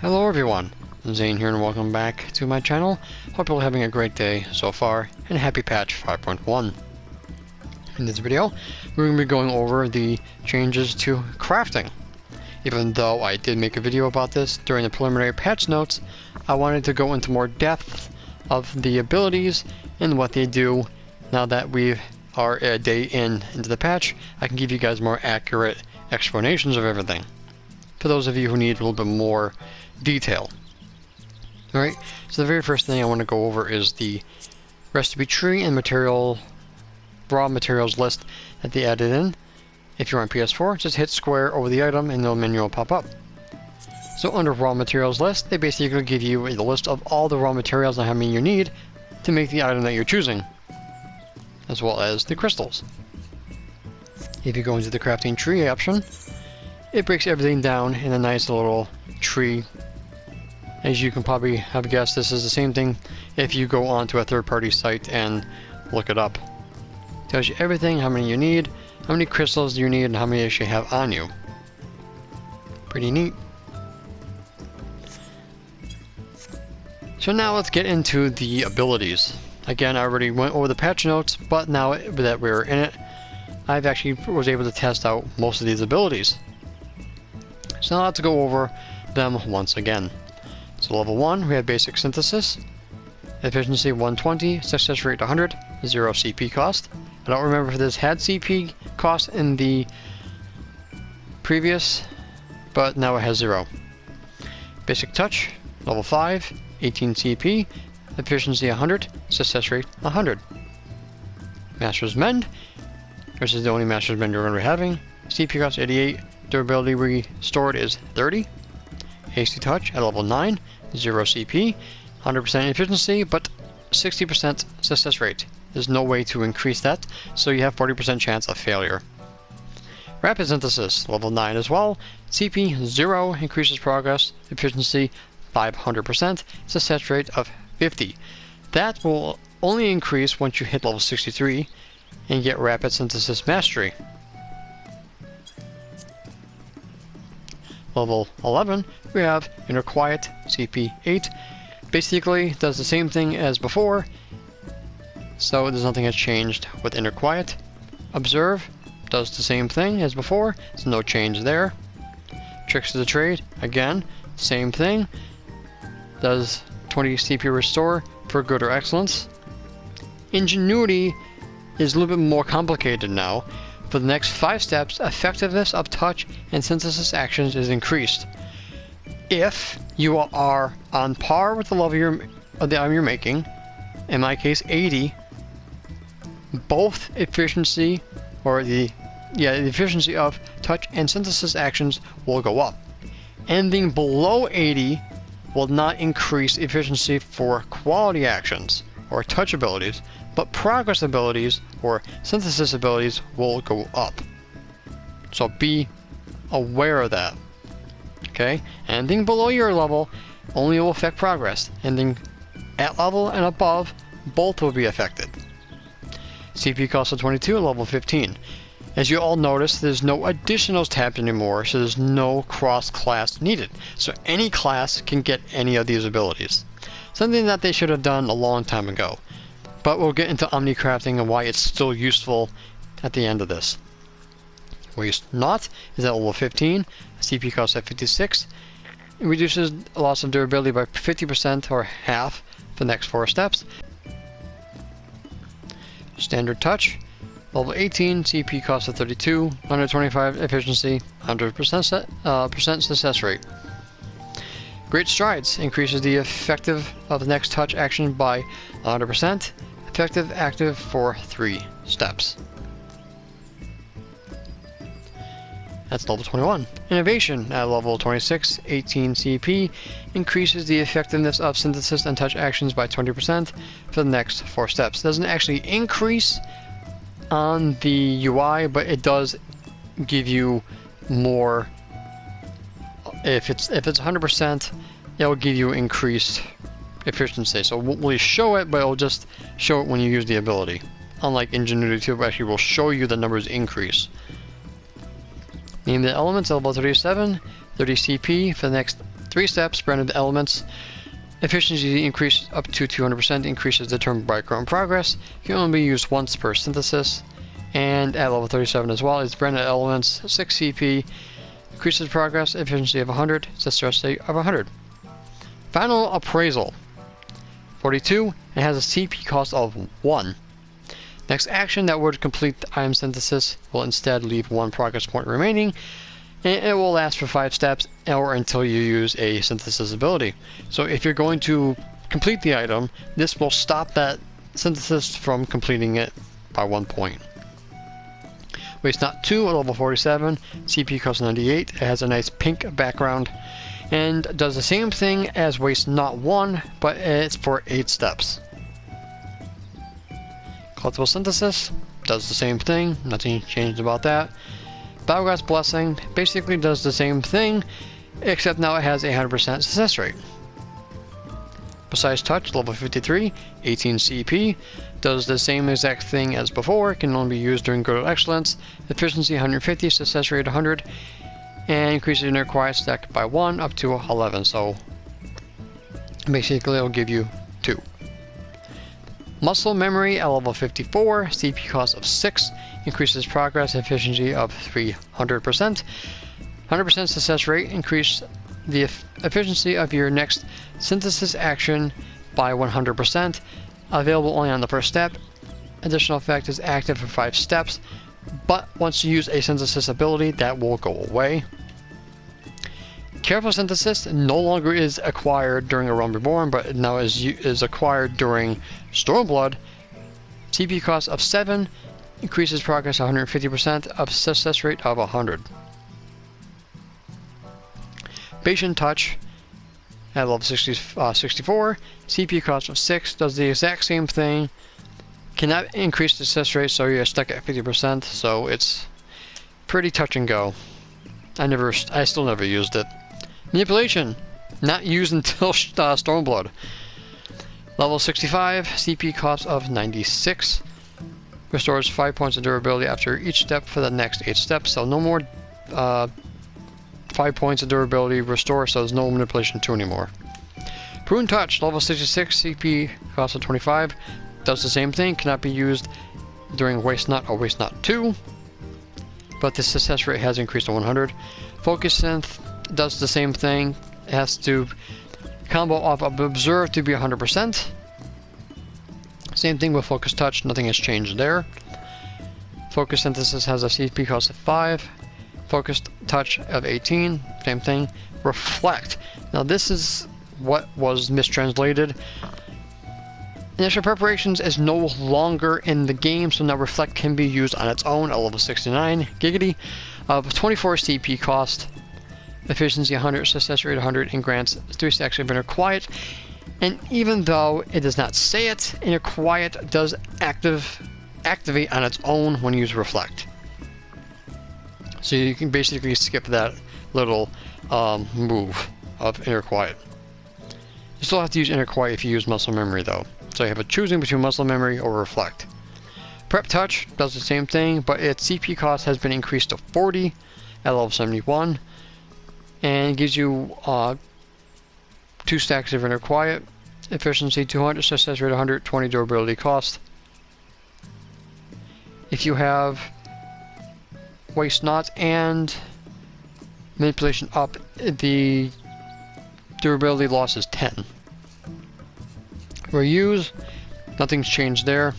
Hello everyone, Zane here and welcome back to my channel. Hope you're having a great day so far and happy patch 5.1. In this video, we're going to be going over the changes to crafting. Even though I did make a video about this during the preliminary patch notes, I wanted to go into more depth of the abilities and what they do. Now that we are a day into the patch, I can give you guys more accurate explanations of everything. For those of you who need a little bit more detail. Alright, so the very first thing I want to go over is the recipe tree and raw materials list that they added in. If you're on PS4, just hit square over the item and the menu will pop up. So under raw materials list, they basically give you the list of all the raw materials and how many you need to make the item that you're choosing, as well as the crystals. If you go into the crafting tree option, it breaks everything down in a nice little tree. As you can probably have guessed, this is the same thing if you go onto a third-party site and look it up. It tells you everything, how many you need, how many crystals you need, and how many you actually have on you. Pretty neat. So now let's get into the abilities. Again, I already went over the patch notes, but now that we're in it, I've actually was able to test out most of these abilities. So now let's go over them once again. So level 1, we have basic synthesis, efficiency 120, success rate 100, 0 CP cost. I don't remember if this had CP cost in the previous, but now it has 0. Basic touch, level 5, 18 CP, efficiency 100, success rate 100. Master's Mend, this is the only Master's Mend you're going to be having. CP cost 88, durability restored is 30. Hasty Touch at level 9, 0 CP, 100% efficiency, but 60% success rate. There's no way to increase that, so you have 40% chance of failure. Rapid Synthesis, level 9 as well, CP 0, increases progress, efficiency 500%, success rate of 50. That will only increase once you hit level 63 and get Rapid Synthesis Mastery. Level 11, we have Inner Quiet, CP 8. Basically, does the same thing as before, so there's nothing has changed with Inner Quiet. Observe, does the same thing as before, so no change there. Tricks of the Trade, again, same thing. Does 20 CP restore for good or excellence. Ingenuity is a little bit more complicated now. For the next 5 steps, effectiveness of touch and synthesis actions is increased. If you are on par with the level of the item you're making, in my case 80, both efficiency or the efficiency of touch and synthesis actions will go up. Anything below 80 will not increase efficiency for quality actions or touch abilities, but progress abilities or synthesis abilities will go up. So be aware of that. Okay? Anything below your level only will affect progress. Anything at level and above, both will be affected. CP cost of 22 at level 15. As you all notice, there's no additionals tabbed anymore, so there's no cross-class needed. So any class can get any of these abilities. Something that they should have done a long time ago. But we'll get into Omnicrafting and why it's still useful at the end of this. Waste Not is at level 15, CP cost at 56. It reduces loss of durability by 50% or half for the next 4 steps. Standard Touch, level 18, CP cost of 32, 125 efficiency, 100% success rate. Great Strides increases the effective of the next touch action by 100%, effective active for 3 steps. That's level 21. Innovation at level 26, 18 CP, increases the effectiveness of synthesis and touch actions by 20% for the next 4 steps. Doesn't actually increase on the UI, but it does give you more. If it's 100%, it will give you increased efficiency. So it won't really show it, but it'll just show it when you use the ability. Unlike Ingenuity Trick, actually will show you the numbers increase. Name the elements, level 37, 30 CP for the next 3 steps, branded elements. Efficiency increase up to 200%, increases determined by current progress. Can only be used once per synthesis. And at level 37 as well is branded elements, 6 CP, increases progress, efficiency of 100, success rate of 100. Final appraisal, 42, and has a CP cost of 1. Next action that would complete the item synthesis will instead leave 1 progress point remaining, and it will last for 5 steps or until you use a synthesis ability. So if you're going to complete the item, this will stop that synthesis from completing it by 1 point. Waste Not 2 at level 47, CP cost 98, it has a nice pink background, and does the same thing as Waste Not 1, but it's for 8 steps. Collectible Synthesis does the same thing, nothing changed about that. Battlegrass Blessing basically does the same thing, except now it has a 100% success rate. Precise Touch, level 53, 18 CP, does the same exact thing as before, can only be used during Good Excellence, efficiency 150, success rate 100, and increases inner quiet stack by 1 up to 11, so basically it'll give you 2. Muscle Memory at level 54, CP cost of 6, increases progress, efficiency of 300%, 100% success rate, increase the efficiency of your next synthesis action by 100%, available only on the first step. Additional effect is active for 5 steps, but once you use a synthesis ability, that will go away. Careful Synthesis no longer is acquired during A Realm Reborn, but now is acquired during Stormblood. CP cost of 7, increases progress 150%, of success rate of 100. Patient Touch at level 64, CP cost of 6, does the exact same thing, cannot increase the success rate, so you're stuck at 50%, so it's pretty touch and go. I still never used it. Manipulation, not used until Stormblood. Level 65, CP cost of 96, restores 5 points of durability after each step for the next 8 steps, so no more 5 points of durability restore, so there's no Manipulation 2 anymore. Prune Touch, level 66, CP cost of 25, does the same thing, cannot be used during Waste Not or Waste Not 2, but the success rate has increased to 100. Focus Synth does the same thing, it has to combo off of Observe to be 100%. Same thing with Focus Touch, nothing has changed there. Focus Synthesis has a CP cost of 5. Focused Touch of 18, same thing. Reflect. Now this is what was mistranslated. Initial Preparations is no longer in the game, so now Reflect can be used on its own at level 69. Giggity of 24 CP cost, efficiency 100, success rate 100, and grants 3 stacks of Inner Quiet. And even though it does not say it, Inner Quiet does activate on its own when you use Reflect. So you can basically skip that little move of Inner Quiet. You still have to use Inner Quiet if you use Muscle Memory though. So you have a choosing between Muscle Memory or Reflect. Prep Touch does the same thing, but its CP cost has been increased to 40 at level 71. And gives you 2 stacks of Inner Quiet, efficiency 200, success rate 100, 20 durability cost. If you have Waste Not and Manipulation up, the durability loss is 10. Reuse, nothing's changed there.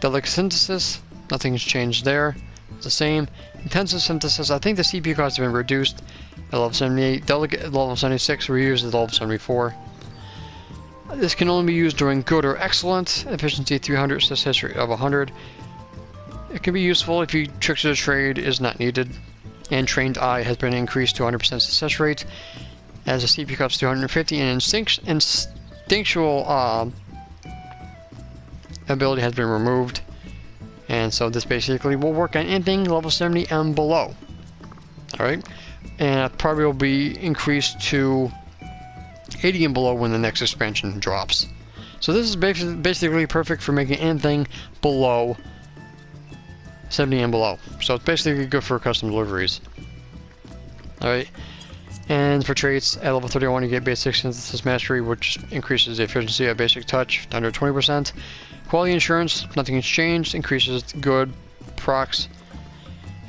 Delicate Synthesis, nothing's changed there. It's the same. Intensive Synthesis, I think the CP cost has been reduced at level 78. Delicate at level 76, Reuse at level 74. This can only be used during Good or Excellent. Efficiency 300, success rate of 100. It can be useful if your Tricks of the Trade is not needed. And Trained Eye has been increased to 100% success rate. As a CP cost 250, and Instinctual ability has been removed. And so this basically will work on anything level 70 and below. Alright? And it probably will be increased to 80 and below when the next expansion drops. So this is basically perfect for making anything below 70 and below. So it's basically good for custom deliveries. Alright. And for traits, at level 31 you get basic synthesis mastery, which increases the efficiency of basic touch to under 20%. Quality insurance, nothing has changed, increases good procs.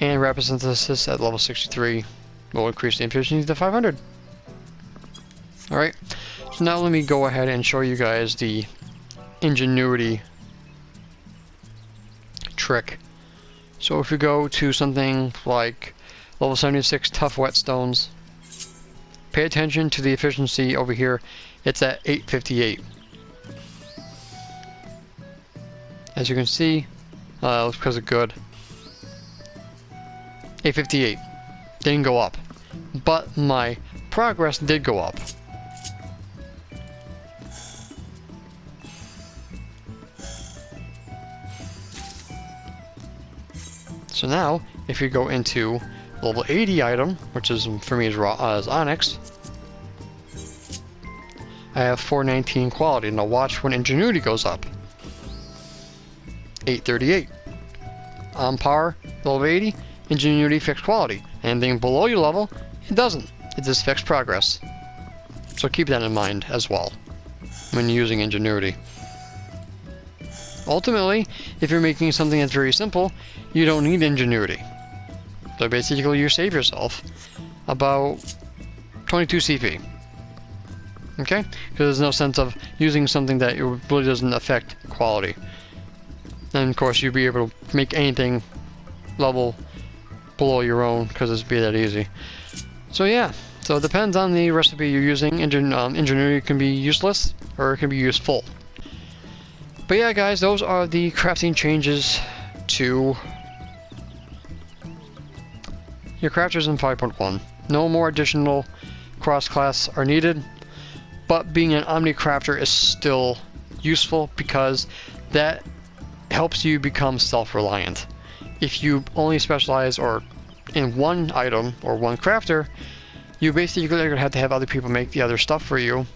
And rapid synthesis at level 63 will increase the efficiency to 500. Alright, so now let me go ahead and show you guys the Ingenuity Trick. So if you go to something like level 76 Tough Whetstones, pay attention to the efficiency over here. It's at 858. As you can see, it's because of good. 858. Didn't go up. But my progress did go up. So now, if you go into level 80 item, which is for me is Onyx, I have 419 quality. Now watch when Ingenuity goes up. 838. On par, level 80, Ingenuity fixed quality. Anything below your level, it doesn't. It just fixed progress. So keep that in mind as well when using Ingenuity. Ultimately, if you're making something that's very simple, you don't need Ingenuity. So basically you save yourself about 22 CP. Okay? Because there's no sense of using something that really doesn't affect quality. And of course you'd be able to make anything level below your own because it'd be that easy. So yeah, so it depends on the recipe you're using. Ingenuity can be useless or it can be useful. But yeah guys, those are the crafting changes to your crafters in 5.1. No more additional cross-class are needed, but being an omni-crafter is still useful because that helps you become self-reliant. If you only specialize or in one item or one crafter, you basically are going to have other people make the other stuff for you.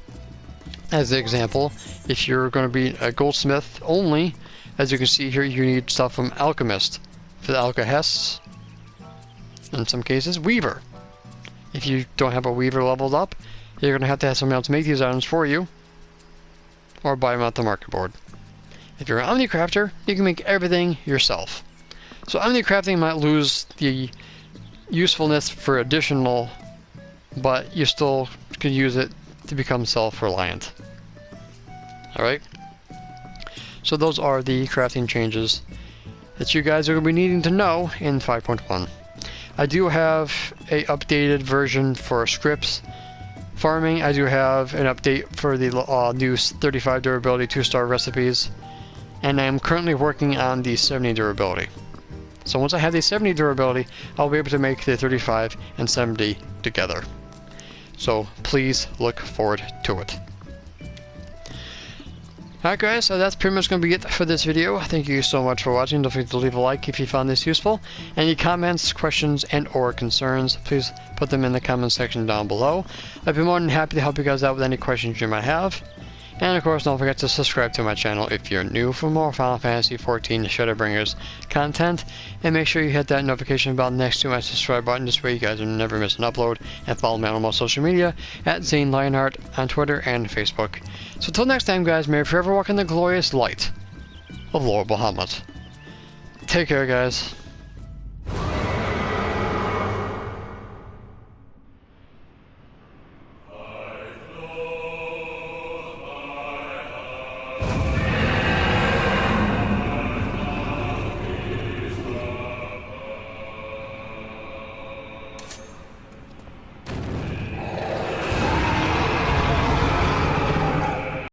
As an example, if you're going to be a goldsmith only, as you can see here, you need stuff from alchemist. For the alchemists, in some cases, weaver. If you don't have a weaver leveled up, you're going to have someone else make these items for you, or buy them at the market board. If you're an omni-crafter, you can make everything yourself. So omni-crafting might lose the usefulness for additional, but you still can use it to become self-reliant. Alright? So those are the crafting changes that you guys are going to be needing to know in 5.1. I do have a updated version for scripts farming. I do have an update for the new 35 durability 2-star recipes. And I am currently working on the 70 durability. So once I have the 70 durability, I'll be able to make the 35 and 70 together. So please look forward to it. Alright guys, so that's pretty much going to be it for this video. Thank you so much for watching. Don't forget to leave a like if you found this useful. Any comments, questions, and or concerns, please put them in the comment section down below. I'd be more than happy to help you guys out with any questions you might have. And of course, don't forget to subscribe to my channel if you're new for more Final Fantasy XIV Shadowbringers content. And make sure you hit that notification bell next to my subscribe button. This way you guys will never miss an upload. And follow me on all social media at Zane Lionheart on Twitter and Facebook. So until next time guys, may you forever walk in the glorious light of Lord Bahamut. Take care guys.